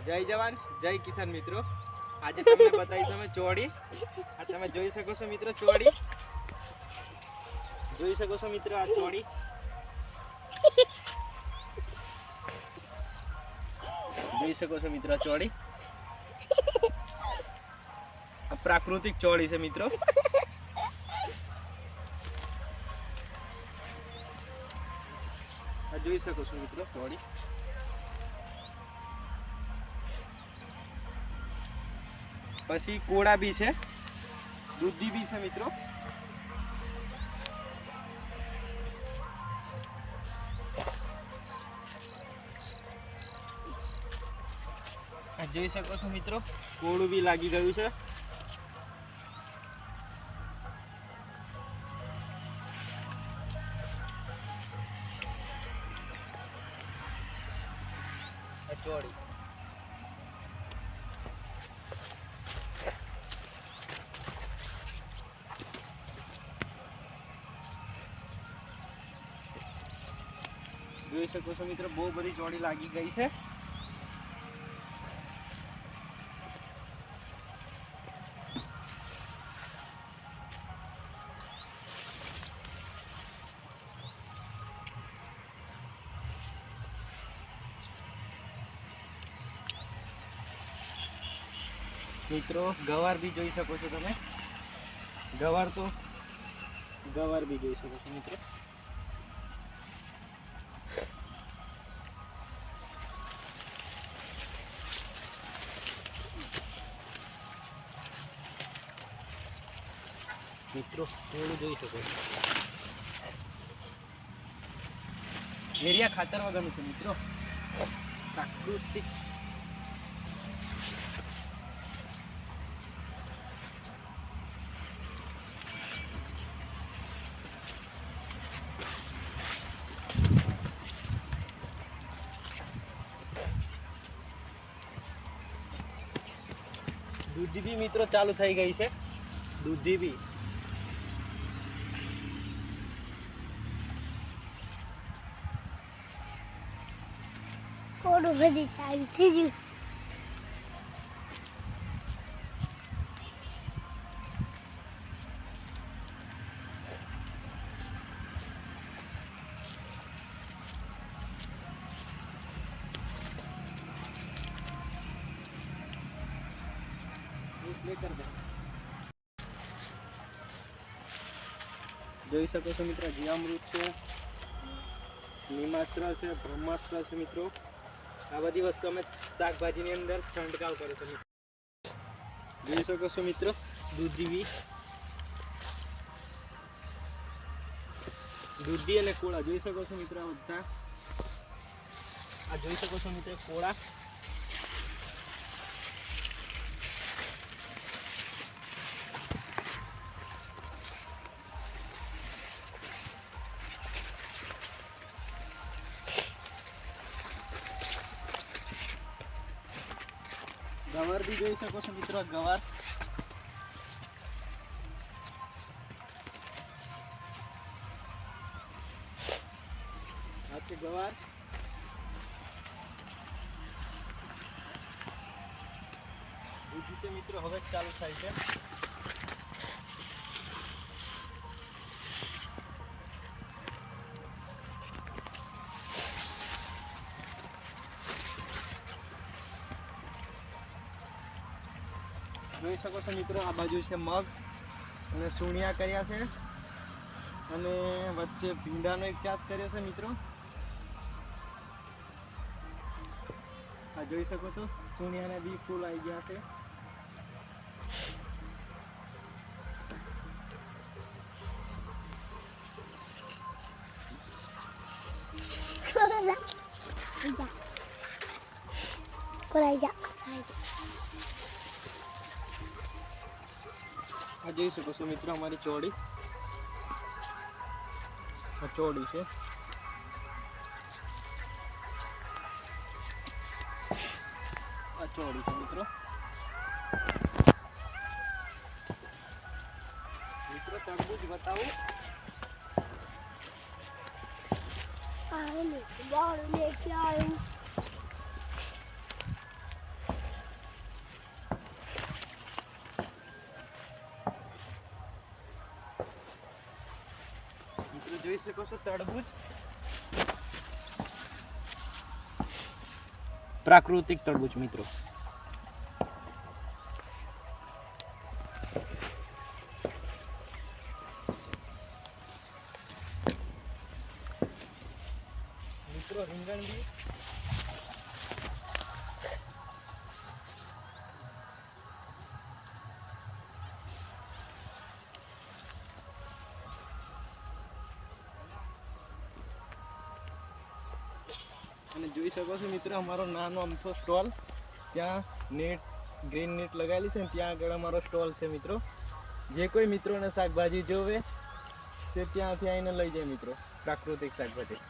જય જવાન જય કિસાન મિત્રો। આજે તમને બતાવીશું અમે ચોળી। આ તમે જોઈ શકો છો મિત્રો ચોળી। જોઈ શકો છો મિત્રો આ ચોળી। જોઈ શકો છો મિત્રો આ ચોળી। આ પ્રાકૃતિક ચોળી છે મિત્રો। આ જોઈ શકો છો મિત્રો ચોળી। પછી કોળા બી છે, દૂધી બી છે મિત્રો। આ જોઈ શકો છો મિત્રો કોળું બી લાગી ગયું છે। આ ચોળી જોઈ શકો છો મિત્રો બહુ બધી ચોળી લાગી ગઈ છે। મિત્રો ગવાર બી જોઈ શકો છો તમે। ગવાર બી જોઈ શકો છો મિત્રો। મિત્રો થોડું જોઈ શકો છો એરિયા ખાતર વગરનું છે મિત્રો, પ્રાકૃતિક। દૂધી બી મિત્રો ચાલુ થઈ ગઈ છે, દૂધી બી। કોડું બધી ચાલુ થઈ ગયું। જોઈ શકો છો મિત્રો જીવામૃત છે, નિમાસ્ત્ર છે, બ્રહ્માસ્ત્ર છે મિત્રો। આ બધી વસ્તુ અમે શાકભાજીની અંદર છંટકાવ કરે છે। જોઈ શકો છો મિત્રો દૂધી અને કોળા જોઈ શકો છો મિત્રો। આ બધા આ જોઈ શકો છો મિત્રો કોળા। ગવાર બી જોઈ શકો છો મિત્રો, ગવાર। આ છે ગવાર। દૂધી તો મિત્રો હવે જ ચાલુ થાય છે। જોઈ શકો છો મિત્રો આ બાજુ છે મગ અને સૂણિયા કર્યા છે અને વચ્ચે ભીંડાનો એક ચાસ કર્યો છે મિત્રો। આ જોઈ શકો છો સૂણિયાના બી ફૂલ આવી ગયા છે। આ જોઈ શકો છો મિત્રો અમારી ચોળી। આ ચોળી છે। આ ચોળી છે મિત્રો। મિત્રો તરબૂચ બતાવું। લેके आऊं। જોઈ શકો છો તરબૂચ, પ્રાકૃતિક તરબૂચ મિત્રો. મિત્રો રીંગણ બી અને જોઈ શકો છો મિત્રો અમારો નાનો અમથો સ્ટોલ, ત્યાં નેટ ગ્રીન નેટ લગાવેલી છે ને ત્યાં આગળ અમારો સ્ટોલ છે મિત્રો. જે કોઈ મિત્રોને શાકભાજી જોવે તે ત્યાંથી આવીને લઈ જાય મિત્રો, પ્રાકૃતિક શાકભાજી.